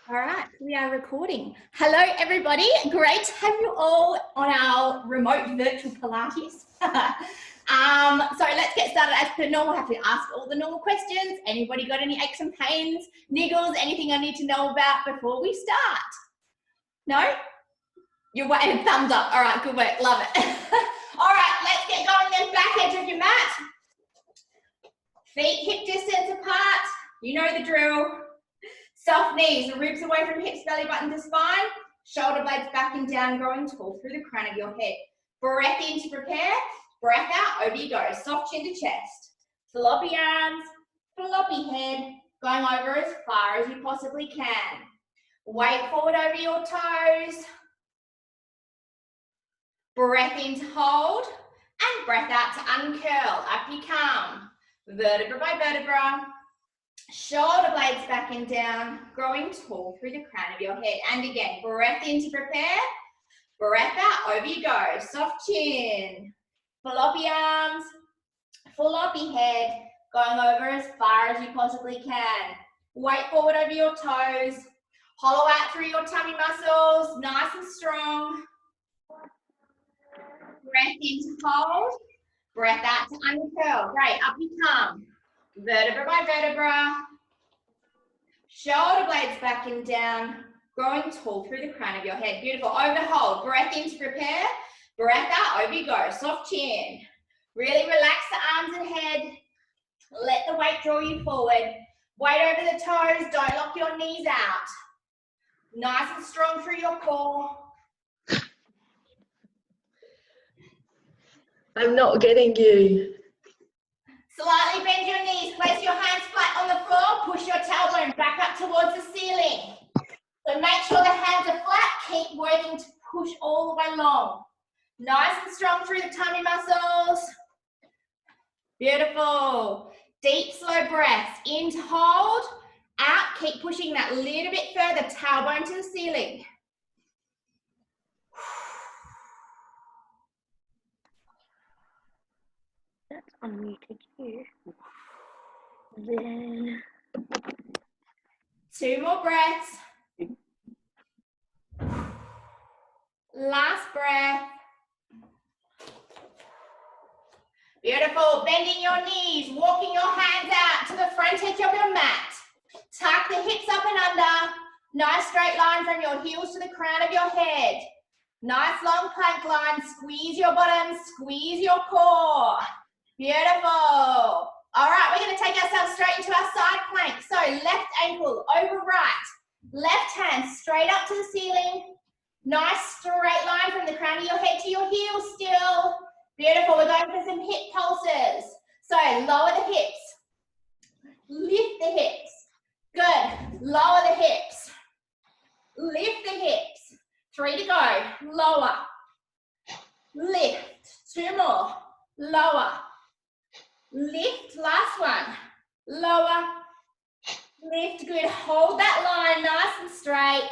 All right, we are recording. Hello, everybody. Great to have you all on our remote virtual Pilates. So let's get started as per normal. I have to ask all the normal questions. Anybody got any aches and pains, niggles, anything I need to know about before we start? No? You're waiting, thumbs up. All right, good work, love it. All right, let's get going then. Back edge of your mat. Feet hip distance apart. You know the drill. Soft knees, ribs away from hips, belly button to spine. Shoulder blades back and down, growing tall through the crown of your head. Breath in to prepare. Breath out, over you go. Soft chin to chest. Floppy arms, floppy head, going over as far as you possibly can. Weight forward over your toes. Breath in to hold, and breath out to uncurl. Up you come. Vertebra by vertebra. Shoulder blades back and down, growing tall through the crown of your head. And again, breath in to prepare. Breath out, over you go. Soft chin. Floppy arms, floppy head, going over as far as you possibly can. Weight forward over your toes. Hollow out through your tummy muscles, nice and strong. Breath in to hold. Breath out to uncurl. Great, up you come. Vertebra by vertebra. Shoulder blades back and down, growing tall through the crown of your head. Beautiful. Over hold. Breath in to prepare. Breath out. Over you go. Soft chin. Really relax the arms and head. Let the weight draw you forward. Weight over the toes. Don't lock your knees out. Nice and strong through your core. I'm not getting you. Slightly bend your knees, place your hands flat on the floor, push your tailbone back up towards the ceiling. So make sure the hands are flat, keep working to push all the way long. Nice and strong through the tummy muscles. Beautiful. Deep, slow breaths. In to hold, out, keep pushing that little bit further, tailbone to the ceiling. That's unmuted you. Then 2 more breaths. Last breath. Beautiful. Bending your knees, walking your hands out to the front edge of your mat. Tuck the hips up and under. Nice straight line from your heels to the crown of your head. Nice long plank line. Squeeze your bottom, squeeze your core. Beautiful. All right, we're going to take ourselves straight into our side plank. So left ankle over right. Left hand straight up to the ceiling. Nice straight line from the crown of your head to your heels still. Beautiful. We're going for some hip pulses. So lower the hips. Lift the hips. Good. Lower the hips. Lift the hips. 3 to go. Lower. Lift. 2 more. Lower. Lift, last one. Lower, lift, good. Hold that line nice and straight.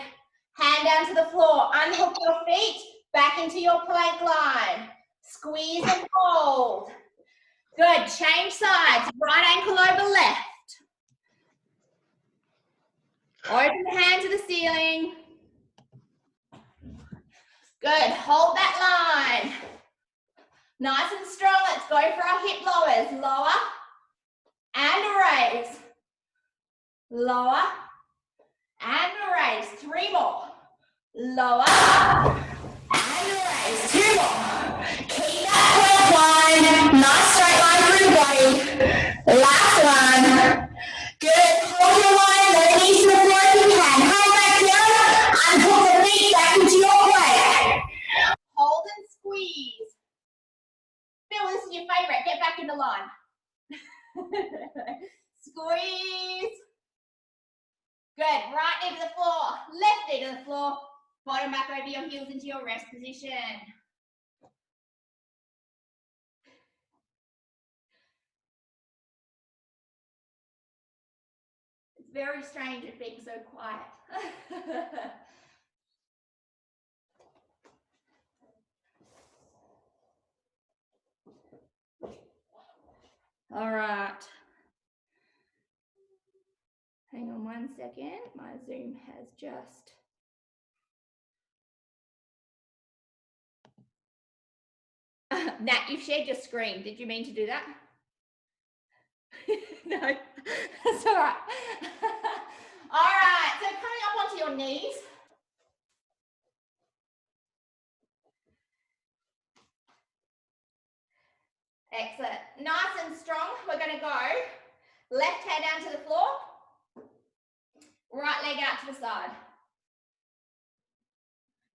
Hand down to the floor. Unhook your feet, back into your plank line. Squeeze and hold. Good, change sides. Right ankle over left. Open hand to the ceiling. Good, hold that line. Nice and strong, let's go for our hip lowers. Lower and raise. Lower and raise. 3 more. Lower and raise. 2 more. Keep that plank line. Nice straight line through the body. Last one. Good. Hold your line. Let the knees to the floor if you can. Hand back down. Unhook the feet back into your plank. Hold and squeeze. Bill, this is your favorite. Get back in the line. Squeeze. Good. Right knee to the floor. Left knee to the floor. Bottom back over your heels into your rest position. It's very strange it being so quiet. All right. Hang on 1 second. My Zoom has just. Nat, you've shared your screen. Did you mean to do that? No, that's all right. All right, so coming up onto your knees. Excellent. Nice and strong. We're going to go left hand down to the floor, right leg out to the side.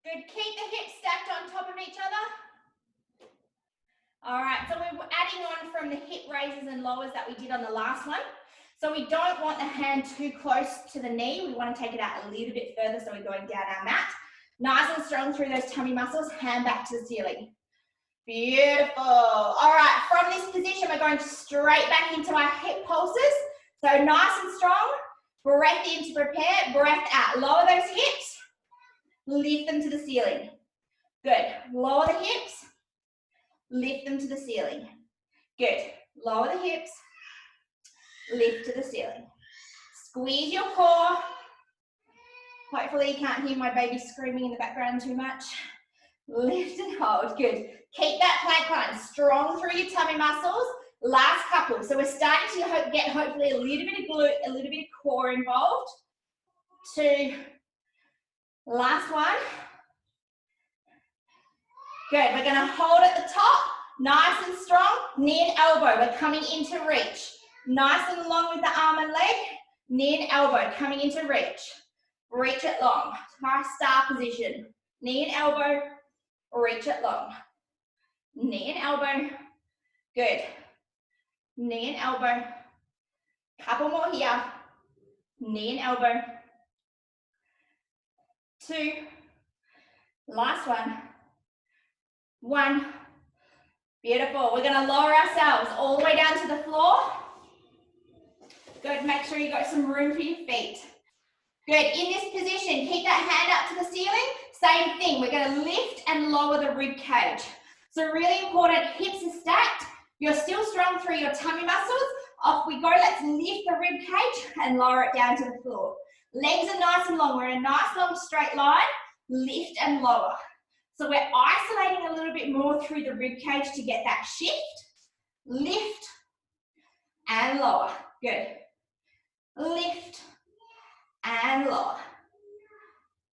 Good. Keep the hips stacked on top of each other. All right, so we're adding on from the hip raises and lowers that we did on the last one. So we don't want the hand too close to the knee. We want to take it out a little bit further so we're going down our mat. Nice and strong through those tummy muscles, hand back to the ceiling. Beautiful. All right, from this position, we're going straight back into our hip pulses. So nice and strong. Breath in to prepare, breath out. Lower those hips, lift them to the ceiling. Good. Lower the hips, lift them to the ceiling. Good. Lower the hips, lift to the ceiling. Squeeze your core. Hopefully you can't hear my baby screaming in the background too much. Lift and hold. Good. Keep that plank line strong through your tummy muscles. Last couple. So we're starting to get hopefully a little bit of glute, a little bit of core involved. 2. Last one. Good. We're going to hold at the top. Nice and strong. Knee and elbow. We're coming into reach. Nice and long with the arm and leg. Knee and elbow coming into reach. Reach it long. Nice star position. Knee and elbow. Reach it long. Knee and elbow. Good. Knee and elbow. Couple more here. Knee and elbow. 2. Last one. 1. Beautiful. We're going to lower ourselves all the way down to the floor. Good. Make sure you've got some room for your feet. Good. In this position, keep that hand up to the ceiling. Same thing. We're going to lift and lower the rib cage. So really important, hips are stacked. You're still strong through your tummy muscles. Off we go. Let's lift the rib cage and lower it down to the floor. Legs are nice and long. We're in a nice long straight line. Lift and lower. So we're isolating a little bit more through the rib cage to get that shift. Lift and lower. Good. Lift and lower.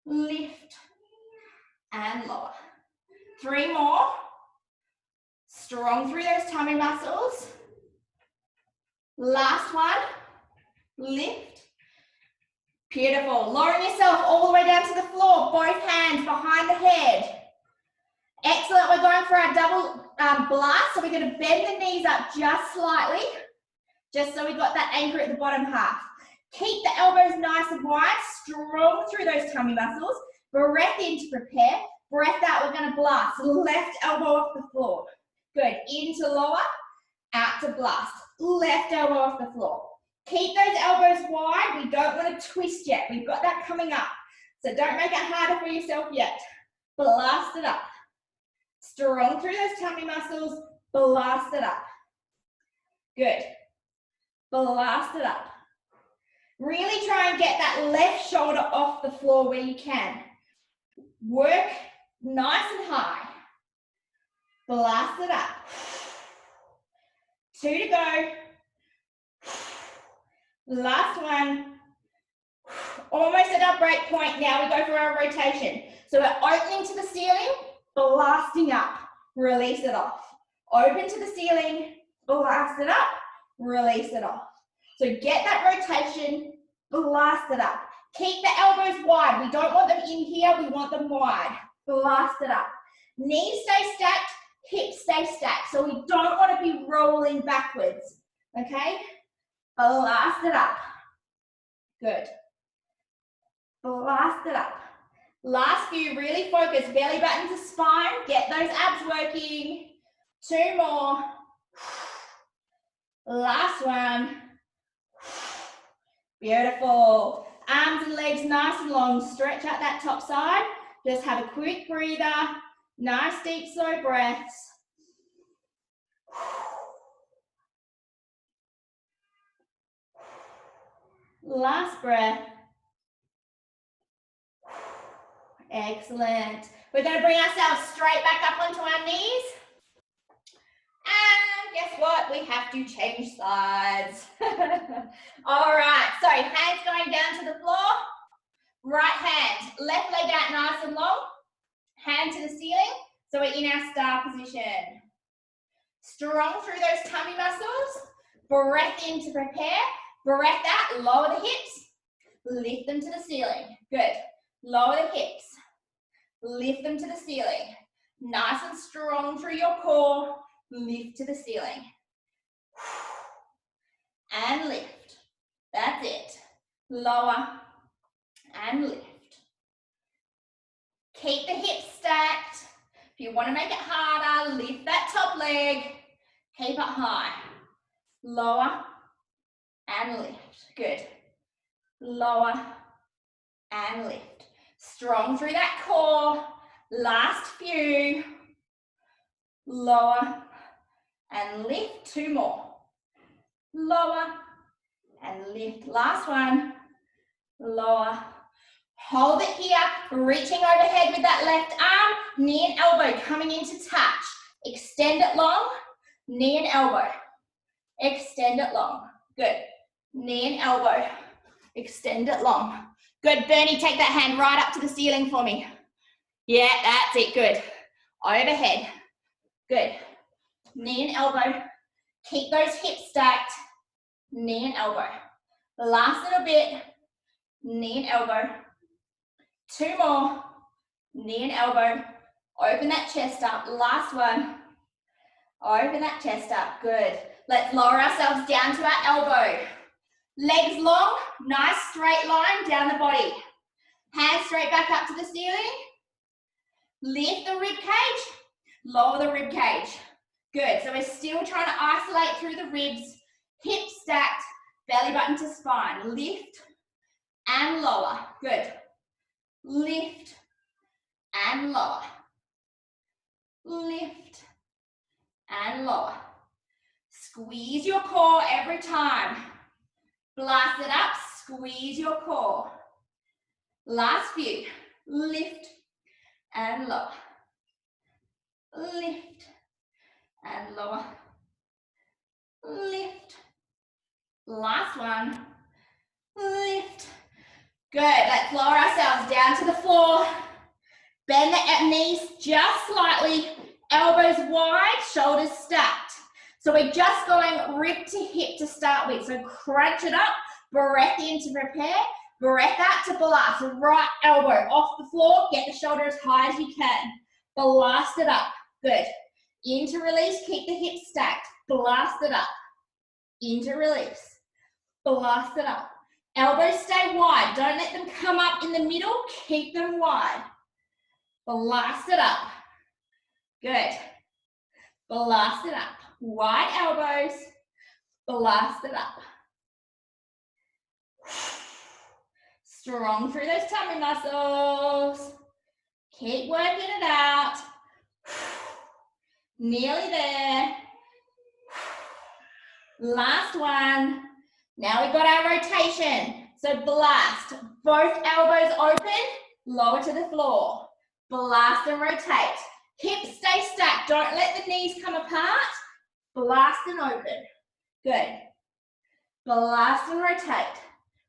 Lift and lower. 3 more. Strong through those tummy muscles. Last one. Lift. Beautiful. Lowering yourself all the way down to the floor. Both hands behind the head. Excellent. We're going for our double blast. So we're going to bend the knees up just slightly. Just so we've got that anchor at the bottom half. Keep the elbows nice and wide. Strong through those tummy muscles. Breath in to prepare. Breath out. We're going to blast. Left elbow off the floor. Good. In to lower. Out to blast. Left elbow off the floor. Keep those elbows wide. We don't want to twist yet. We've got that coming up. So don't make it harder for yourself yet. Blast it up. Strong through those tummy muscles. Blast it up. Good. Blast it up. Really try and get that left shoulder off the floor where you can. Work nice and high. Blast it up. 2 to go. Last one. Almost at our break point. Now we go for our rotation. So we're opening to the ceiling, blasting up. Release it off. Open to the ceiling, blast it up, release it off. So get that rotation, blast it up. Keep the elbows wide. We don't want them in here, we want them wide. Blast it up. Knees stay stacked, hips stay stacked. So we don't want to be rolling backwards, okay? Blast it up. Good. Blast it up. Last few, really focus, belly button to spine. Get those abs working. 2 more. Last one. Beautiful. Arms and legs nice and long. Stretch out that top side. Just have a quick breather. Nice deep slow breaths. Last breath. Excellent. We're going to bring ourselves straight back up onto our knees. And guess what? We have to change sides. All right, so hands going down to the floor. Right hand, left leg out nice and long. Hand to the ceiling. So we're in our star position. Strong through those tummy muscles. Breath in to prepare. Breath out, lower the hips. Lift them to the ceiling. Good. Lower the hips. Lift them to the ceiling. Nice and strong through your core. Lift to the ceiling. And lift. That's it. Lower and lift. Keep the hips stacked. If you want to make it harder, lift that top leg. Keep it high. Lower and lift. Good. Lower and lift. Strong through that core. Last few. Lower and lift. Two more. Lower and lift. Last one. Lower. Hold it here. Reaching overhead with that left arm. Knee and elbow coming into touch. Extend it long. Knee and elbow. Extend it long. Good. Knee and elbow. Extend it long. Good. Bernie, take that hand right up to the ceiling for me. Yeah, that's it. Good. Overhead. Good. Knee and elbow. Keep those hips stacked. Knee and elbow. The last little bit. Knee and elbow. Two more. Knee and elbow. Open that chest up. Last one. Open that chest up. Good. Let's lower ourselves down to our elbow. Legs long. Nice straight line down the body. Hands straight back up to the ceiling. Lift the rib cage. Lower the rib cage. Good. So we're still trying to isolate through the ribs. Hips stacked. Belly button to spine. Lift and lower. Good. Lift and lower. Lift and lower. Squeeze your core every time. Blast it up. Squeeze your core. Last few. Lift and lower. Lift and lower. Lift. Last one. Lift. Good. Let's lower ourselves down to the floor. Bend the knees just slightly. Elbows wide, shoulders stacked. So we're just going rib to hip to start with. So crunch it up. Breath in to prepare. Breath out to blast. Right elbow off the floor. Get the shoulder as high as you can. Blast it up. Good. Into release. Keep the hips stacked. Blast it up. Into release. Blast it up. Elbows stay wide. Don't let them come up in the middle. Keep them wide. Blast it up. Good. Blast it up. Wide elbows. Blast it up. Strong through those tummy muscles. Keep working it out. Nearly there. Last one. Now we've got our rotation. So blast. Both elbows open. Lower to the floor. Blast and rotate. Hips stay stacked. Don't let the knees come apart. Blast and open. Good. Blast and rotate.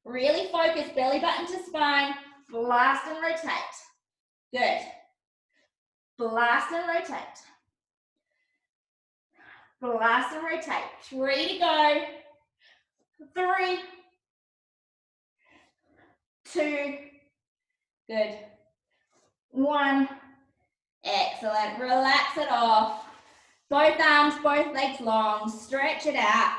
Really focus belly button to spine. Blast and rotate. Good. Blast and rotate. Blast and rotate. 3 to go. 3. 2. Good. 1. Excellent. Relax it off. Both arms, both legs long. Stretch it out.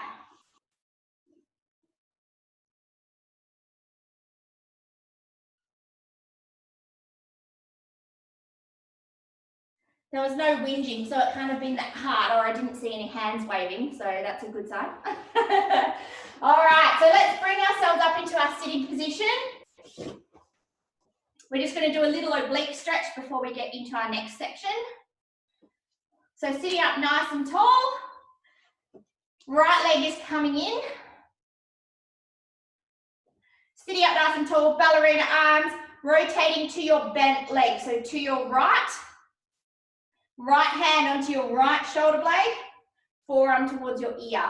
There was no whinging, so it can't have been that hard, or I didn't see any hands waving, so that's a good sign. All right, so let's bring ourselves up into our sitting position. We're just going to do a little oblique stretch before we get into our next section. So sitting up nice and tall. Right leg is coming in. Sitting up nice and tall, ballerina arms, rotating to your bent leg. So to your right hand onto your right shoulder blade, forearm towards your ear.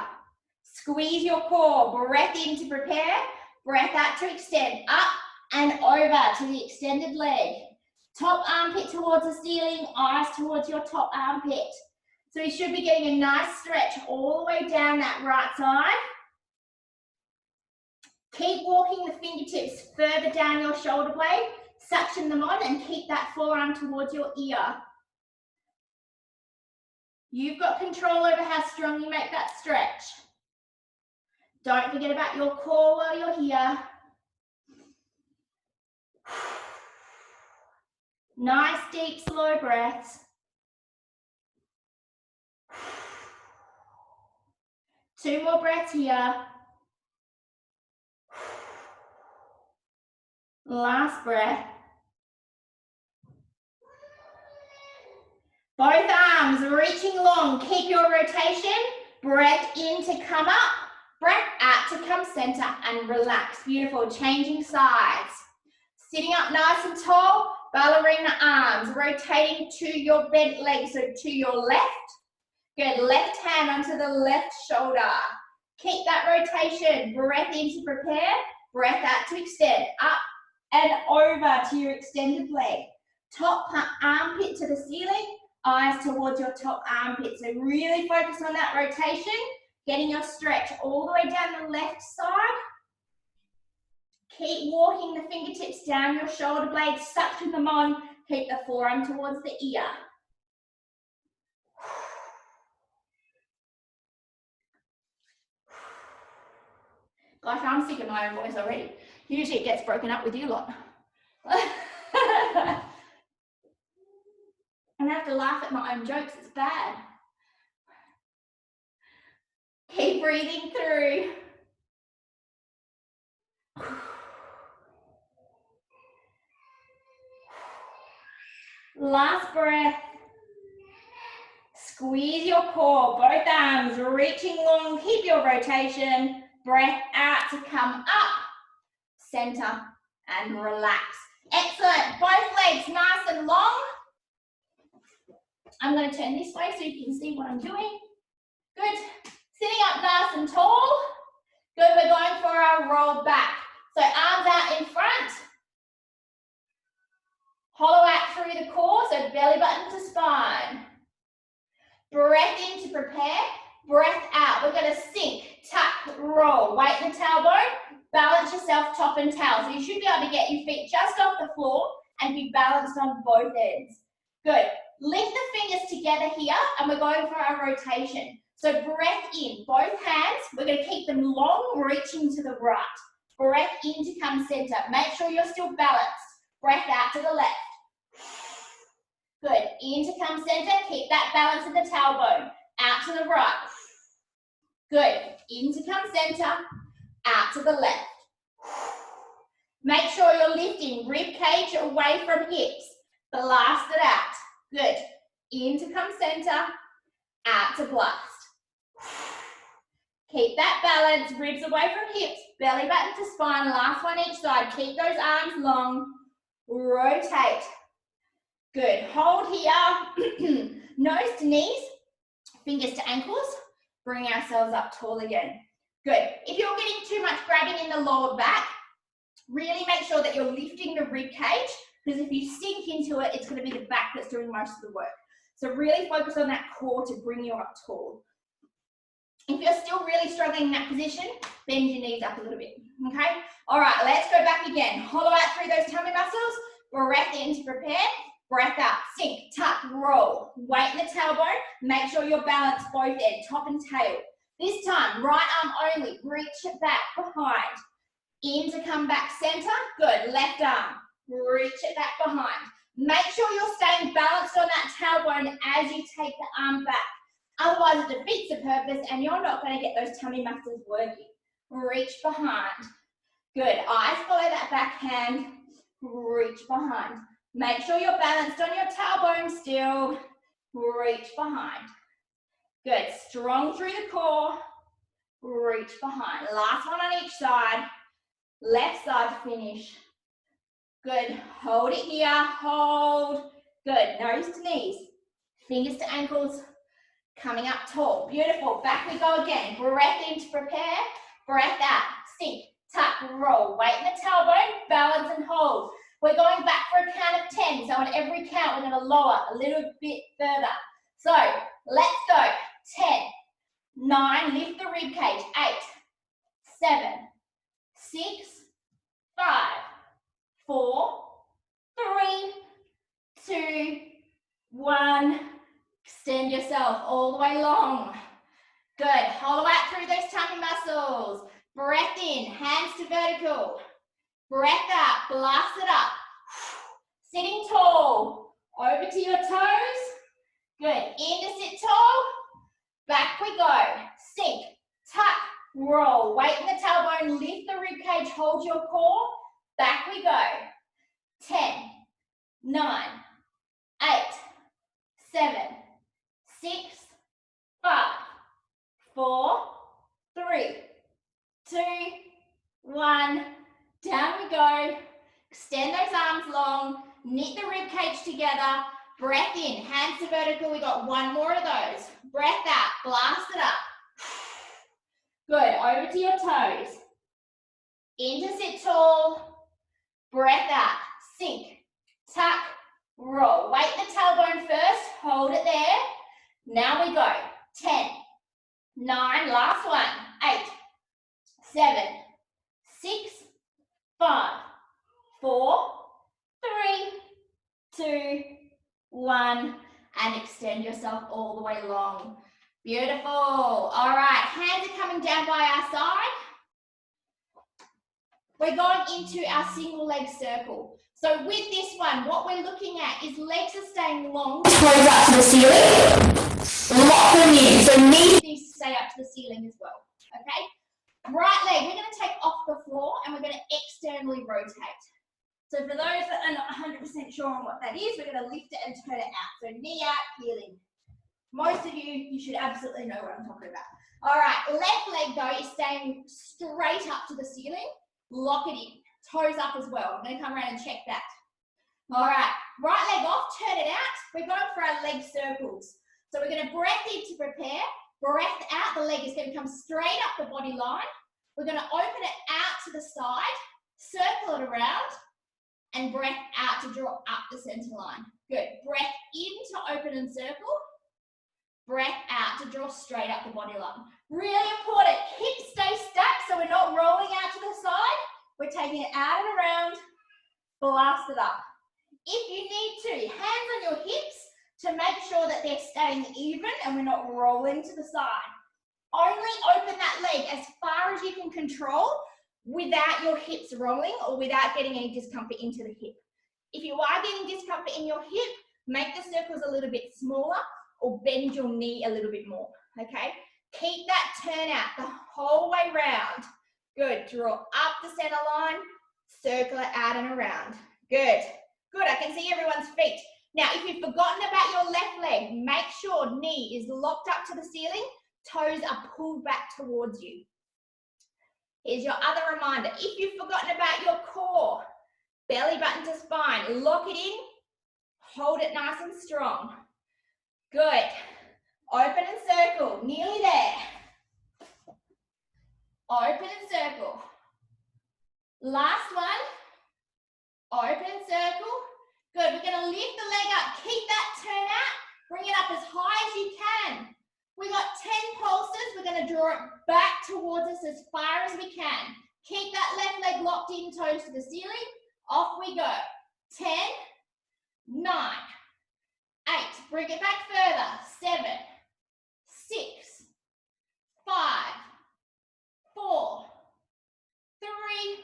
Squeeze your core, breath in to prepare, breath out to extend, up and over to the extended leg. Top armpit towards the ceiling, eyes towards your top armpit. So you should be getting a nice stretch all the way down that right side. Keep walking the fingertips further down your shoulder blade, suction them on and keep that forearm towards your ear. You've got control over how strong you make that stretch. Don't forget about your core while you're here. Nice, deep, slow breaths. 2 more breaths here. Last breath. Both arms reaching long. Keep your rotation. Breath in to come up. Breath out to come center and relax. Beautiful. Changing sides. Sitting up nice and tall. Ballerina arms. Rotating to your bent leg. So to your left. Good. Left hand onto the left shoulder. Keep that rotation. Breath in to prepare. Breath out to extend. Up and over to your extended leg. Top armpit to the ceiling. Eyes towards your top armpit. So really focus on that rotation. Getting your stretch all the way down the left side. Keep walking the fingertips down your shoulder blades. Suction them on. Keep the forearm towards the ear. Gosh, I'm sick of my own voice already. Usually it gets broken up with you lot. And I have to laugh at my own jokes, it's bad. Keep breathing through. Last breath. Squeeze your core, both arms reaching long, keep your rotation. Breath out to come up, center and relax. Excellent, both legs nice and long. I'm going to turn this way so you can see what I'm doing. Good, sitting up nice and tall. Good, we're going for our roll back. So arms out in front. Hollow out through the core, so belly button to spine. Breath in to prepare, breath out. We're going to sink, tuck, roll. Weight in the tailbone, balance yourself top and tail. So you should be able to get your feet just off the floor and be balanced on both ends. Good. Link the fingers together here and we're going for our rotation. So breath in, both hands. We're going to keep them long, reaching to the right. Breath in to come center. Make sure you're still balanced. Breath out to the left. Good, in to come center, keep that balance in the tailbone. Out to the right. Good, in to come center, out to the left. Make sure you're lifting rib cage away from hips. Blast it out. Good, in to come center, out to blast. Keep that balance, ribs away from hips, belly button to spine, last one each side. Keep those arms long, rotate. Good, hold here, nose to knees, fingers to ankles, bring ourselves up tall again. Good, if you're getting too much grabbing in the lower back, really make sure that you're lifting the rib cage, because if you sink into it, it's going to be the back that's doing most of the work. So really focus on that core to bring you up tall. If you're still really struggling in that position, bend your knees up a little bit, okay? All right, let's go back again. Hollow out through those tummy muscles, breath in to prepare. Breath out, sink, tuck, roll. Weight in the tailbone. Make sure you're balanced both ends, top and tail. This time, right arm only. Reach it back behind. In to come back center. Good. Left arm. Reach it back behind. Make sure you're staying balanced on that tailbone as you take the arm back. Otherwise, it defeats the purpose and you're not going to get those tummy muscles working. Reach behind. Good. Eyes follow that back hand. Reach behind. Make sure you're balanced on your tailbone still. Reach behind. Good. Strong through the core. Reach behind. Last one on each side. Left side to finish. Good. Hold it here. Hold. Good. Nose to knees. Fingers to ankles. Coming up tall. Beautiful. Back we go again. Breath in to prepare. Breath out. Sink. Tuck. Roll. Weight in the tailbone. Balance and hold. We're going back for a count of 10. So on every count, we're going to lower a little bit further. So let's go. 10, 9. Lift the rib cage. 8, 7, 6, 5, 4, 3, 2, 1. Extend yourself all the way long. Good. Hollow out through those tummy muscles. Breath in, hands to vertical. Breath out, blast it up. Sitting tall. Over to your toes. Good. In to sit tall. Back we go. Sink, tuck, roll. Weight in the tailbone, lift the rib cage, hold your core. Back we go. 10, 9, 8, 7, 6, 5, 4, 3, 2, 1. Down we go. Extend those arms long. Knit the rib cage together. Breath in, hands to vertical. We got one more of those. Breath out, blast it up. Good. Over to your toes. In to sit tall. Breath out. Sink, tuck, roll. Weight the tailbone first. Hold it there. Now we go. 10, 9, last one. 8, 7, 6, 5, 4, 3, 2, 1. And extend yourself all the way long. Beautiful. All right, hands are coming down by our side. We're going into our single leg circle. So with this one, what we're looking at is legs are staying long. Toes up to the ceiling. Lock them in. So knees need to stay up to the ceiling as well. Okay? Right leg, we're going to take off the floor and we're going to externally rotate. So for those that are not 100% sure on what that is, we're going to lift it and turn it out. So knee out, heel in. Most of you should absolutely know what I'm talking about. All right, left leg though is staying straight up to the ceiling. Lock it in. Toes up as well. I'm going to come around and check that. All right, right leg off, turn it out. We're going for our leg circles. So we're going to breath in to prepare. Breath out, the leg is going to come straight up the body line. We're going to open it out to the side, circle it around, and breath out to draw up the center line. Good. Breath in to open and circle. Breath out to draw straight up the body line. Really important. Hips stay stacked so we're not rolling out to the side. We're taking it out and around. Blast it up. If you need to, hands on your hips to make sure that they're staying even and we're not rolling to the side. Only open that leg as far as you can control without your hips rolling or without getting any discomfort into the hip. If you are getting discomfort in your hip, make the circles a little bit smaller or bend your knee a little bit more, okay? Keep that turn out the whole way round. Good, draw up the center line, circle it out and around. Good, good, I can see everyone's feet. Now, if you've forgotten about your left leg, make sure knee is locked up to the ceiling, toes are pulled back towards you. Here's your other reminder. If you've forgotten about your core, belly button to spine, lock it in, hold it nice and strong. Good. Open and circle, nearly there. Open and circle. Last one. Open and circle. Good, we're gonna lift the leg up. Keep that turn out. Bring it up as high as you can. We got 10 pulses. We're gonna draw it back towards us as far as we can. Keep that left leg locked in, toes to the ceiling. Off we go. 10, 9, 8. Bring it back further. 7, 6, 5, 4, 3,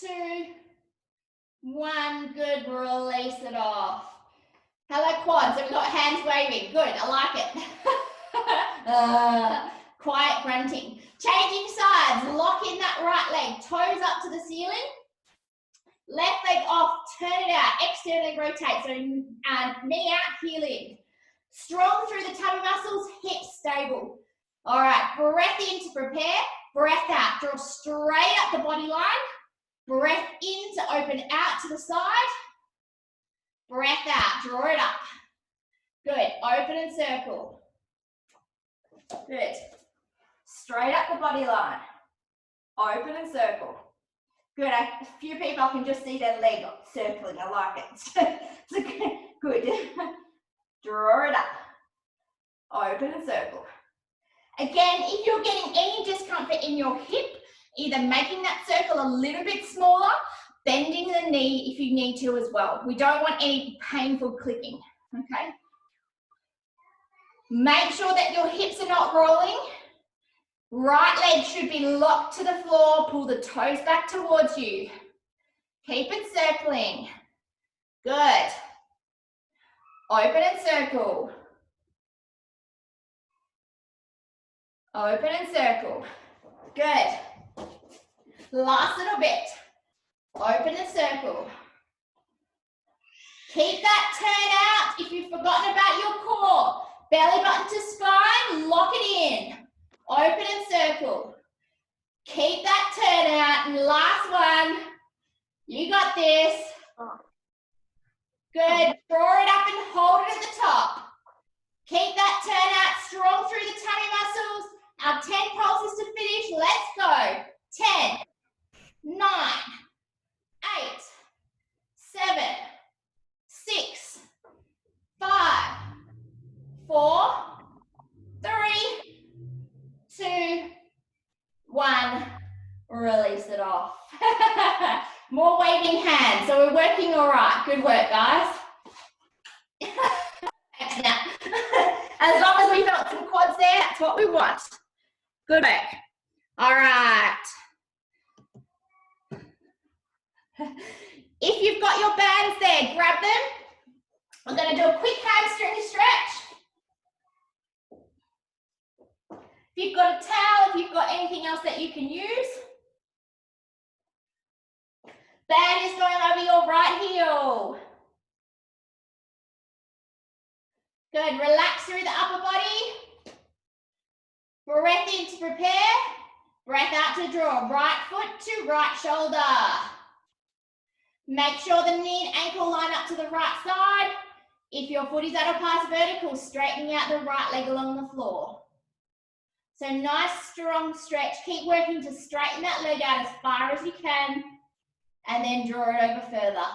2, 1. Good. Release it off. Hello, quads. Have we got hands waving? Good. I like it. Quiet grunting. Changing sides. Lock in that right leg. Toes up to the ceiling. Left leg off. Turn it out. Externally rotate. So knee out, heel in. Strong through the tummy muscles. Hips stable. All right. Breath in to prepare. Breath out, draw straight up the body line. Breath in to open out to the side. Breath out, draw it up. Good, open and circle. Good. Straight up the body line. Open and circle. Good, a few people I can just see their leg circling, I like it. Good. Draw it up. Open and circle. Again, if you're getting any discomfort in your hip, either making that circle a little bit smaller, bending the knee if you need to as well. We don't want any painful clicking, okay? Make sure that your hips are not rolling. Right leg should be locked to the floor. Pull the toes back towards you. Keep it circling. Good. Open and circle. Open and circle. Good. Last little bit. Open and circle. Keep that turn out if you've forgotten about your core. Belly button to spine, lock it in. Open and circle. Keep that turn out. And last one. You got this. Good. Draw it up and hold it at the top. Keep that turn out strong through the tummy muscles. Our 10 pulses to finish. Let's go. 10, 9, 8, 7, 6, 5, 4, 3, 2, 1. Release it off. More waving hands. So we're working all right. Good work, guys. As long as we felt some quads there, that's what we want. Good work. All right. If you've got your bands there, grab them. We're going to do a quick hamstring stretch. If you've got a towel, if you've got anything else that you can use. Band is going over your right heel. Good, relax through the upper body. Breath in to prepare. Breath out to draw. Right foot to right shoulder. Make sure the knee and ankle line up to the right side. If your foot is at a pass vertical, straightening out the right leg along the floor. So nice strong stretch. Keep working to straighten that leg out as far as you can and then draw it over further.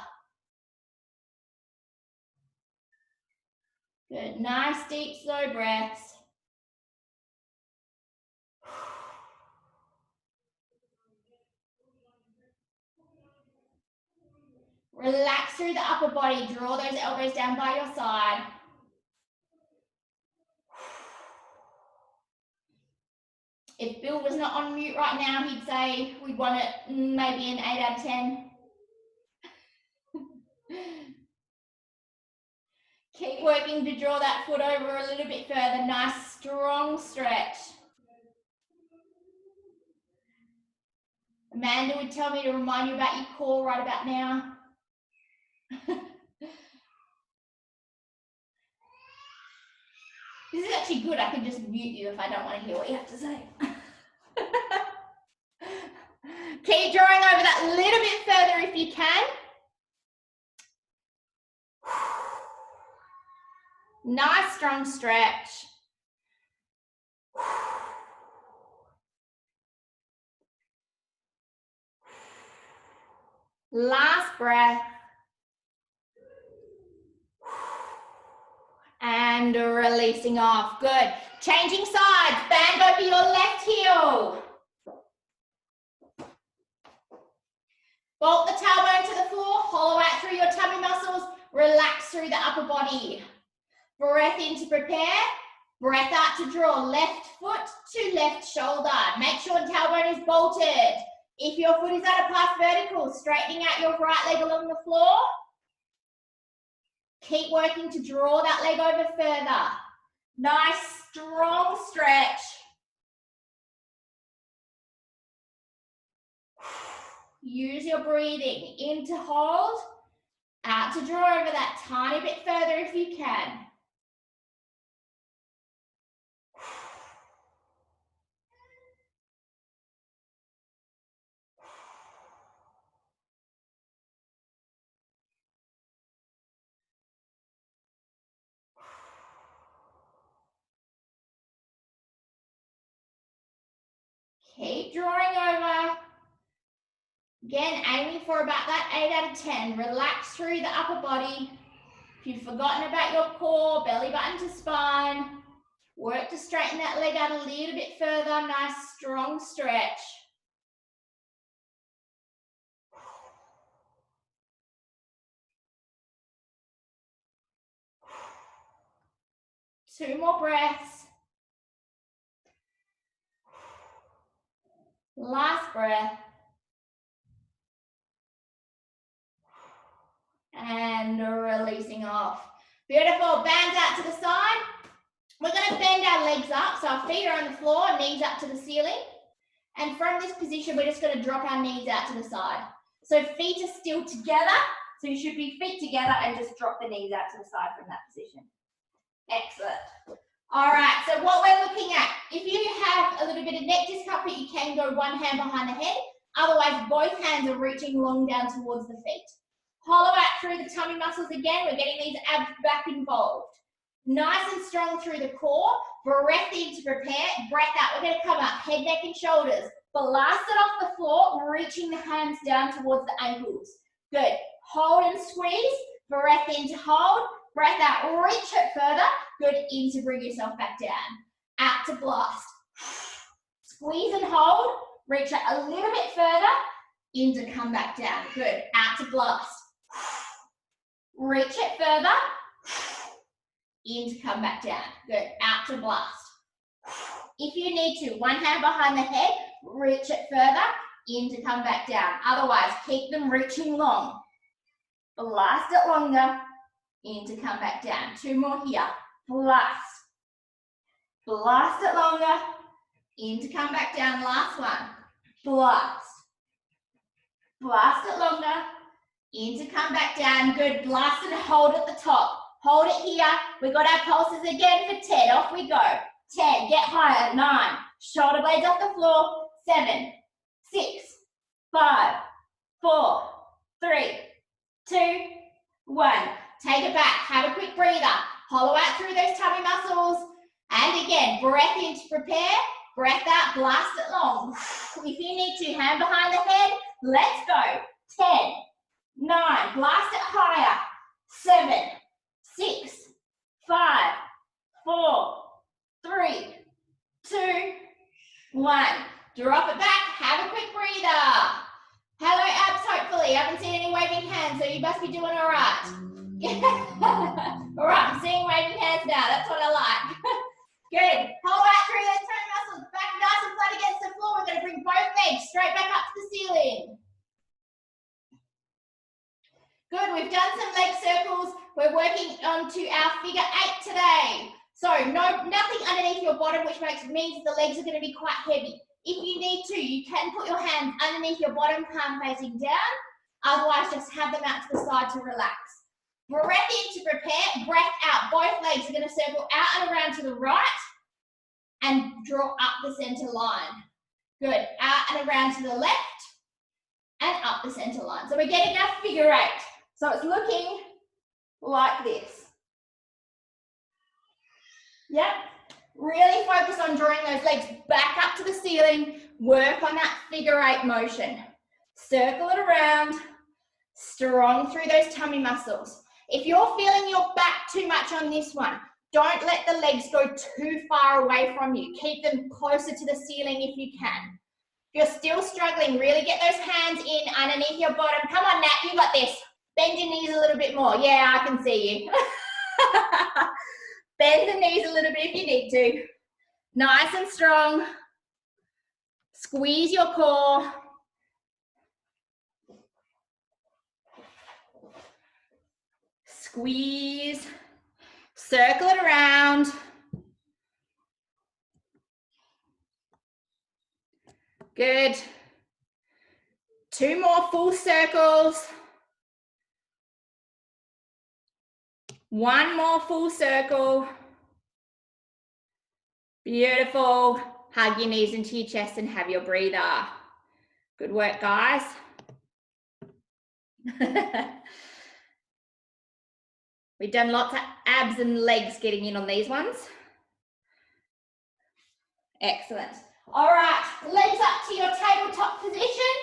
Good, nice deep slow breaths. Relax through the upper body, draw those elbows down by your side. If Bill was not on mute right now, he'd say we'd want it maybe an 8 out of 10. Keep working to draw that foot over a little bit further. Nice strong stretch. Amanda would tell me to remind you about your core right about now. This is actually good. I can just mute you if I don't want to hear what you have to say. Keep drawing over that little bit further if you can. Nice strong stretch. Last breath. And releasing off. Good. Changing sides. Band over your left heel. Bolt the tailbone to the floor. Hollow out through your tummy muscles. Relax through the upper body. Breath in to prepare. Breath out to draw. Left foot to left shoulder. Make sure the tailbone is bolted. If your foot is at a pass vertical, straightening out your right leg along the floor. Keep working to draw that leg over further. Nice, strong stretch. Use your breathing. In to hold, out to draw over that tiny bit further if you can. Keep drawing over. Again, aiming for about that 8 out of 10. Relax through the upper body. If you've forgotten about your core, belly button to spine, work to straighten that leg out a little bit further. Nice, strong stretch. Two more breaths. Last breath. And releasing off. Beautiful. Bands out to the side. We're going to bend our legs up. So our feet are on the floor, knees up to the ceiling. And from this position, we're just going to drop our knees out to the side. So feet are still together. So you should be feet together and just drop the knees out to the side from that position. Excellent. All right, so what we're looking at, if you have a little bit of neck discomfort, you can go one hand behind the head. Otherwise, both hands are reaching long down towards the feet. Hollow out through the tummy muscles again. We're getting these abs back involved. Nice and strong through the core. Breath in to prepare. Breath out. We're going to come up, head, neck, and shoulders. Blast it off the floor, reaching the hands down towards the ankles. Good. Hold and squeeze. Breath in to hold. Breath out. Reach it further. Good. In to bring yourself back down. Out to blast. Squeeze and hold. Reach it a little bit further. In to come back down. Good. Out to blast. Reach it further. In to come back down. Good. Out to blast. If you need to, one hand behind the head, reach it further. In to come back down. Otherwise, keep them reaching long. Blast it longer. In to come back down. Two more here. Blast. Blast it longer. In to come back down. Last one. Blast. Blast it longer. In to come back down. Good. Blast and hold at the top. Hold it here. We got our pulses again for 10. Off we go. 10. Get higher. 9. Shoulder blades off the floor. 7, 6, 5, 4, 3, 2, 1. Take it back. Have a quick breather. Hollow out through those tummy muscles. And again, breath in to prepare. Breath out. Blast it long. If you need to, hand behind the head. Let's go. 10, 9. Blast it higher. 7, 6, 5, 4, 3, 2, 1. Drop it back. Have a quick breather. Hello, abs, hopefully. I haven't seen any waving hands, so you must be doing all right. All right, I'm seeing waving hands now. That's what I like. Good. Hold out through those toe muscles. Back nice and flat against the floor. We're going to bring both legs straight back up to the ceiling. Good. We've done some leg circles. We're working on to our figure 8 today. So nothing underneath your bottom, which means the legs are going to be quite heavy. If you need to, you can put your hands underneath your bottom, palm facing down. Otherwise, just have them out to the side to relax. Breath in to prepare. Breath out. Both legs are going to circle out and around to the right and draw up the center line. Good. Out and around to the left and up the center line. So we're getting our figure 8. So it's looking like this. Yep. Really focus on drawing those legs back up to the ceiling. Work on that figure 8 motion. Circle it around. Strong through those tummy muscles. If you're feeling your back too much on this one, don't let the legs go too far away from you. Keep them closer to the ceiling if you can. If you're still struggling, really get those hands in underneath your bottom. Come on, Nat, you got this. Bend your knees a little bit more. Yeah, I can see you. Bend the knees a little bit if you need to. Nice and strong. Squeeze your core. Squeeze. Circle it around. Good. 2 more full circles. 1 more full circle. Beautiful. Hug your knees into your chest and have your breather. Good work, guys. We've done lots of abs and legs getting in on these ones. Excellent. All right, legs up to your tabletop position.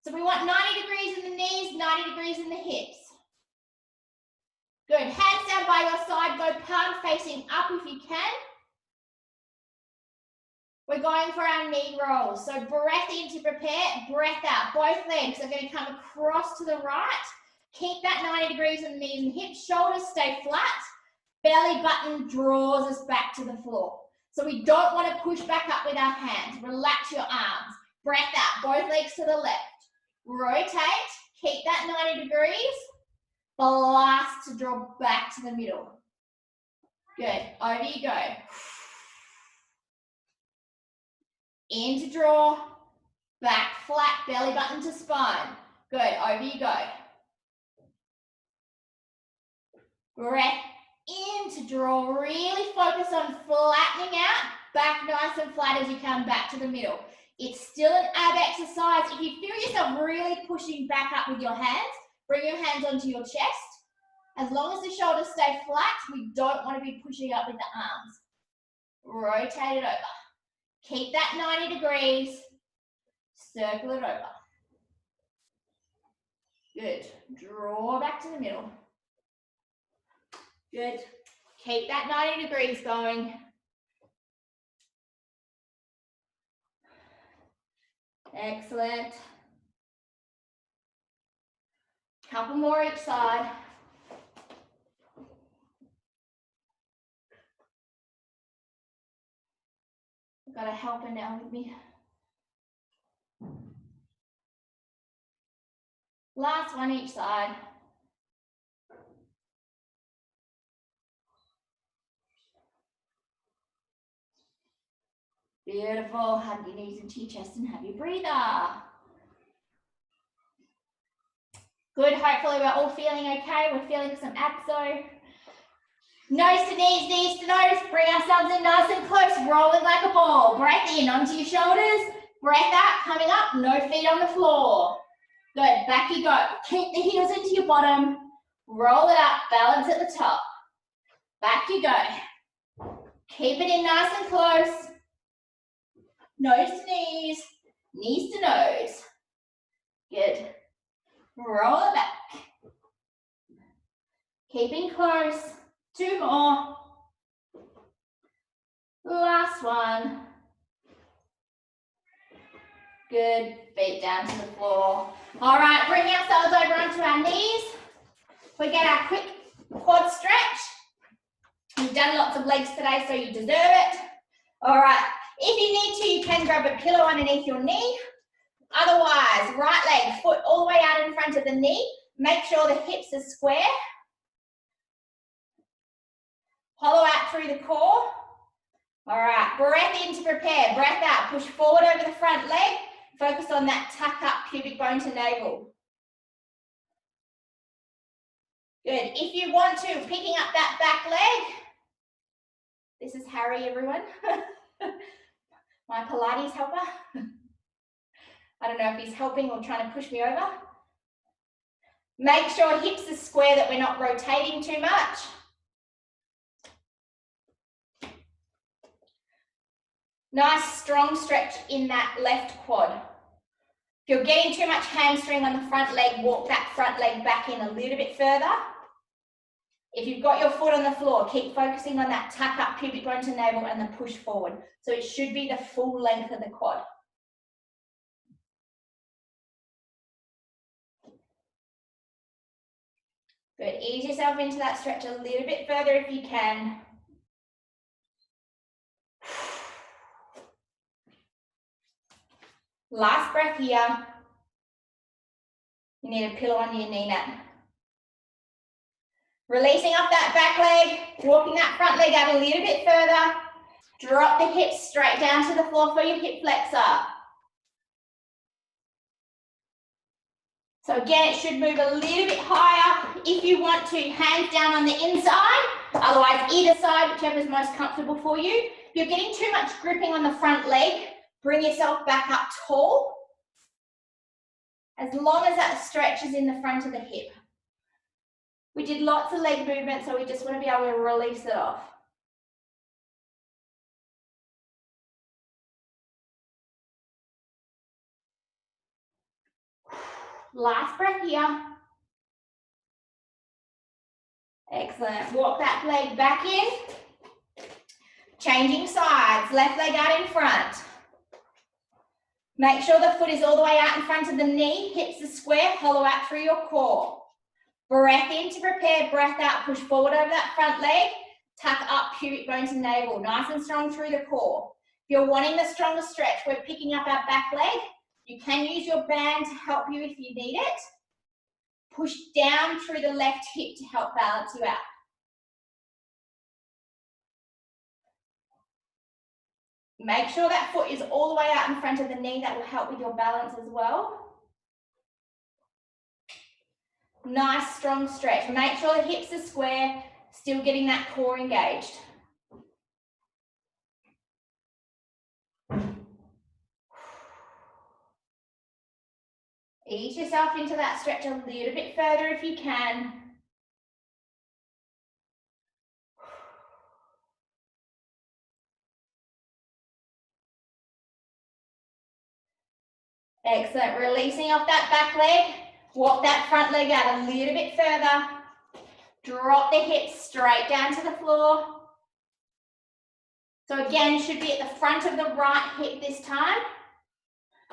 So we want 90 degrees in the knees, 90 degrees in the hips. Good, hands down by your side, go palm facing up if you can. We're going for our knee rolls. So breath in to prepare, breath out. Both legs are going to come across to the right. Keep that 90 degrees in the knees and hips. Shoulders stay flat. Belly button draws us back to the floor. So we don't want to push back up with our hands. Relax your arms. Breath out, both legs to the left. Rotate, keep that 90 degrees. Blast to draw back to the middle. Good, over you go. In to draw, back flat, belly button to spine. Good, over you go. Breath in to draw, really focus on flattening out, back nice and flat as you come back to the middle. It's still an ab exercise. If you feel yourself really pushing back up with your hands, bring your hands onto your chest. As long as the shoulders stay flat, we don't want to be pushing up with the arms. Rotate it over. Keep that 90 degrees. Circle it over. Good. Draw back to the middle. Good. Keep that 90 degrees going. Excellent. Couple more each side. I've got a helper now with me. Last one each side. Beautiful. Hug your knees into your chest and have your breather. Good. Hopefully we're all feeling okay. We're feeling some abso. Nose to knees, knees to nose. Bring ourselves in nice and close. Rolling like a ball. Breath in onto your shoulders. Breath out. Coming up. No feet on the floor. Good. Back you go. Keep the heels into your bottom. Roll it up. Balance at the top. Back you go. Keep it in nice and close. Nose to knees. Knees to nose. Good. Roll it back. Keeping close. 2 more. Last one. Good. Feet down to the floor. All right, bring ourselves over onto our knees. We get our quick quad stretch. We've done lots of legs today, so you deserve it. All right, if you need to, you can grab a pillow underneath your knee. Otherwise, right leg, foot all the way out in front of the knee. Make sure the hips are square. Hollow out through the core. All right, breath in to prepare. Breath out, push forward over the front leg. Focus on that tuck up pubic bone to navel. Good. If you want to, picking up that back leg. This is Harry, everyone. My Pilates helper. I don't know if he's helping or trying to push me over. Make sure hips are square, that we're not rotating too much. Nice strong stretch in that left quad. If you're getting too much hamstring on the front leg, walk that front leg back in a little bit further. If you've got your foot on the floor, keep focusing on that tuck up pubic bone to navel and the push forward. So it should be the full length of the quad. Good. Ease yourself into that stretch a little bit further if you can. Last breath here. You need a pillow under your knee now. Releasing up that back leg, walking that front leg out a little bit further. Drop the hips straight down to the floor for your hip flexor. So again, it should move a little bit higher if you want to, hands down on the inside, otherwise either side, whichever is most comfortable for you. If you're getting too much gripping on the front leg, bring yourself back up tall, as long as that stretch is in the front of the hip. We did lots of leg movement, so we just want to be able to release it off. Last breath here. Excellent. Walk that leg back in. Changing sides. Left leg out in front. Make sure the foot is all the way out in front of the knee. Hips are square. Hollow out through your core. Breath in to prepare. Breath out. Push forward over that front leg. Tuck up pubic bone to navel. Nice and strong through the core. If you're wanting the stronger stretch, we're picking up our back leg. You can use your band to help you if you need it. Push down through the left hip to help balance you out. Make sure that foot is all the way out in front of the knee. That will help with your balance as well. Nice, strong stretch. Make sure the hips are square, still getting that core engaged. Ease yourself into that stretch a little bit further if you can. Excellent. Releasing off that back leg. Walk that front leg out a little bit further. Drop the hips straight down to the floor. So again, should be at the front of the right hip this time.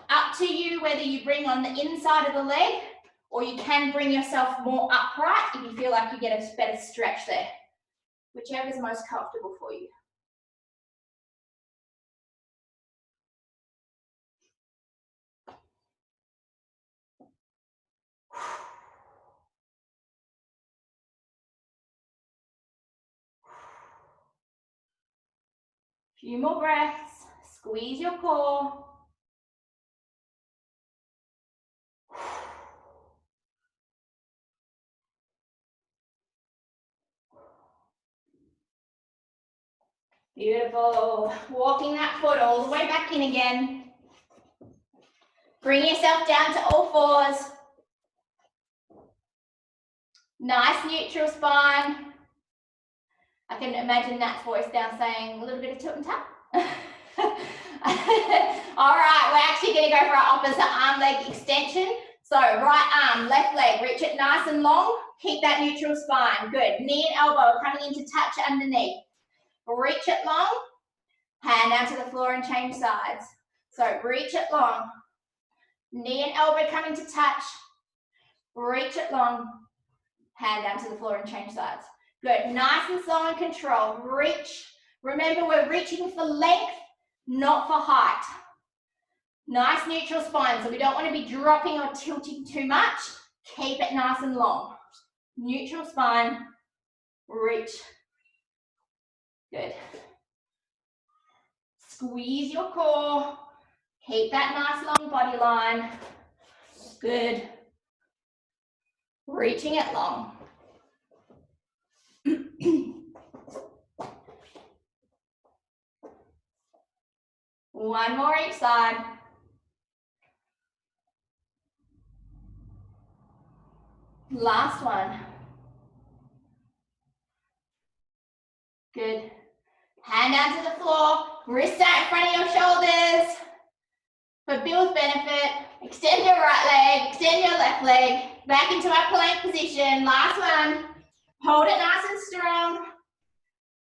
Up to you whether you bring on the inside of the leg or you can bring yourself more upright if you feel like you get a better stretch there. Whichever is most comfortable for you. Few more breaths. Squeeze your core. Beautiful. Walking that foot all the way back in again. Bring yourself down to all fours. Nice neutral spine. I can imagine Nat's voice down saying a little bit of tilt and tap. All right, we're actually going to go for our opposite arm leg extension. So right arm, left leg, reach it nice and long. Keep that neutral spine. Good. Knee and elbow coming in to touch underneath. Reach it long. Hand down to the floor and change sides. So reach it long. Knee and elbow coming to touch. Reach it long. Hand down to the floor and change sides. Good. Nice and slow and controlled. Reach. Remember, we're reaching for length, not for height. Nice neutral spine. So we don't want to be dropping or tilting too much. Keep it nice and long. Neutral spine. Reach. Good. Squeeze your core. Keep that nice long body line. Good. Reaching it long. One more each side. Last one. Good. Hand down to the floor. Wrist out in front of your shoulders. For Bill's benefit, extend your right leg, extend your left leg. Back into our plank position. Last one. Hold it nice and strong.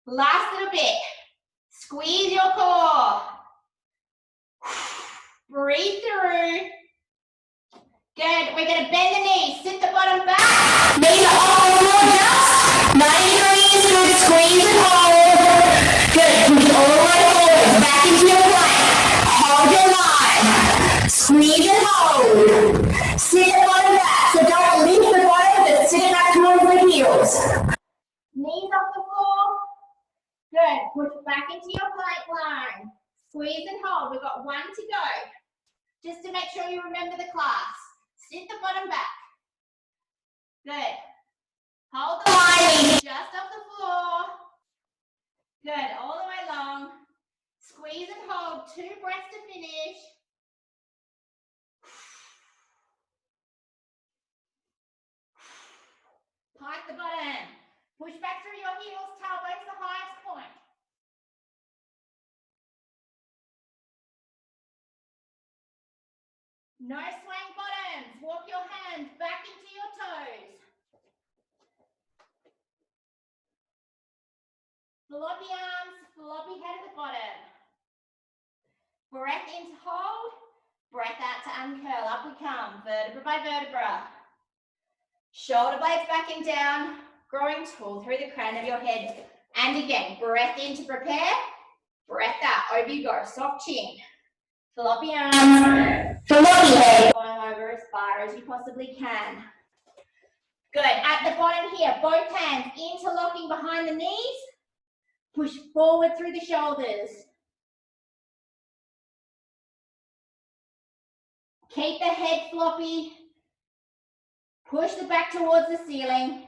Last little bit. Squeeze your core. Breathe through. Good. We're going to bend the knees. Sit the bottom back. Knees are all on the floor just. 90 degrees. Good. Squeeze and hold. Good. Push all the way forward. Back into your plank. Hold your line. Squeeze and hold. Sit the bottom back. So don't lift the bottom, but sit it back towards the heels. Knees off the floor. Good. Push back into your plank line. Squeeze and hold. We've got one to go. Just to make sure you remember the class. Sit the bottom back. Good. Hold the line just off the floor. Good. All the way long. Squeeze and hold. 2 breaths to finish. Hike the bottom. Push back through your heels. Tailbone's the highest point. No swaying bottoms. Walk your hands Floppy arms, floppy head at the bottom. Breath in to hold, breath out to uncurl. Up we come, vertebra by vertebra. Shoulder blades back and down, growing tall through the crown of your head. And again, breath in to prepare, breath out, over you go, soft chin. Floppy arms, floppy head. Going over as far as you possibly can. Good, at the bottom here, both hands interlocking behind the knees. Push forward through the shoulders. Keep the head floppy. Push the back towards the ceiling.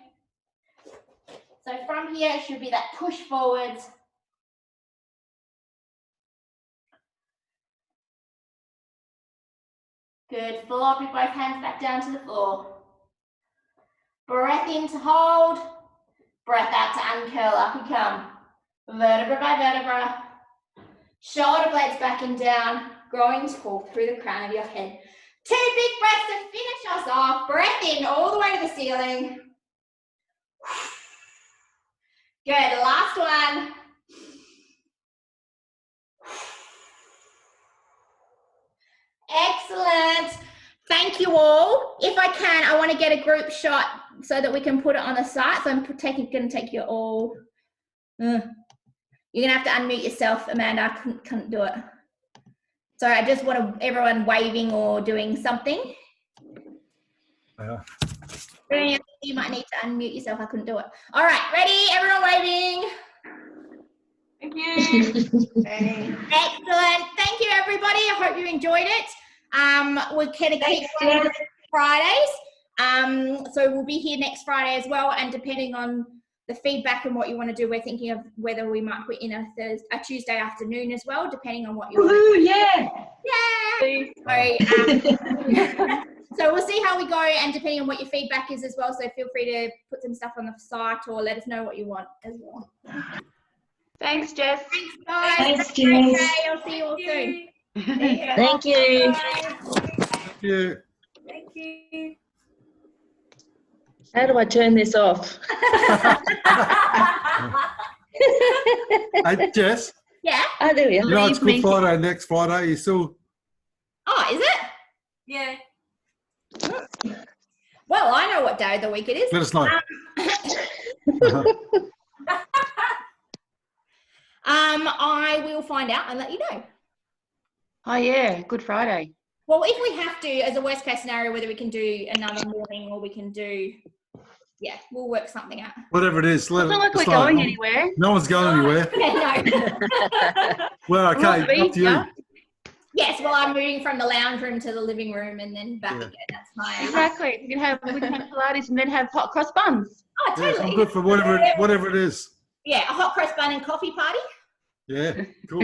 So from here, it should be that push forwards. Good, floppy both hands back down to the floor. Breath in to hold, breath out to uncurl, up we come. Vertebra by vertebra. Shoulder blades back and down, growing tall through the crown of your head. 2 big breaths to finish us off. Breath in all the way to the ceiling. Good, last one. Excellent. Thank you all. If I can, I want to get a group shot so that we can put it on the site. So I'm going to take you all. You're going to have to unmute yourself, Amanda. I couldn't do it. Sorry, I just want everyone waving or doing something. Yeah. You might need to unmute yourself. I couldn't do it. All right, ready? Everyone waving. Thank you. Excellent. Thank you, everybody. I hope you enjoyed it. We're going to keep on Fridays. So we'll be here next Friday as well. And depending on the feedback and what you want to do, we're thinking of whether we might put in a Tuesday afternoon as well, depending on what you want to do. Yeah. So, so we'll see how we go, and depending on what your feedback is as well. So feel free to put some stuff on the site or let us know what you want as well. Thanks, Jess. Thanks, guys. Thanks, Okay, Jess. I'll see you all soon. Thank you. Thank you. Thank you. How do I turn this off? Hey, Jess, Yeah. Oh, there we you are. know it's Good Friday next Friday. You still? Oh, is it? Yeah. Well, I know what day of the week it is. Let us know. I will find out and let you know. Oh, yeah. Good Friday. Well, if we have to, as a worst case scenario, whether we can do another morning or we can do, yeah, we'll work something out. Whatever it is, It's not like we're us know. going anywhere. No one's going anywhere. Yeah, no. Well, okay, up to you. Yes, well, I'm moving from the lounge room to the living room and then back again. That's my. Exactly. We can have Pilates and then have hot cross buns. Oh, Yeah, totally. I'm good for whatever it is. Yeah, a hot cross bun and coffee party. Yeah, cool.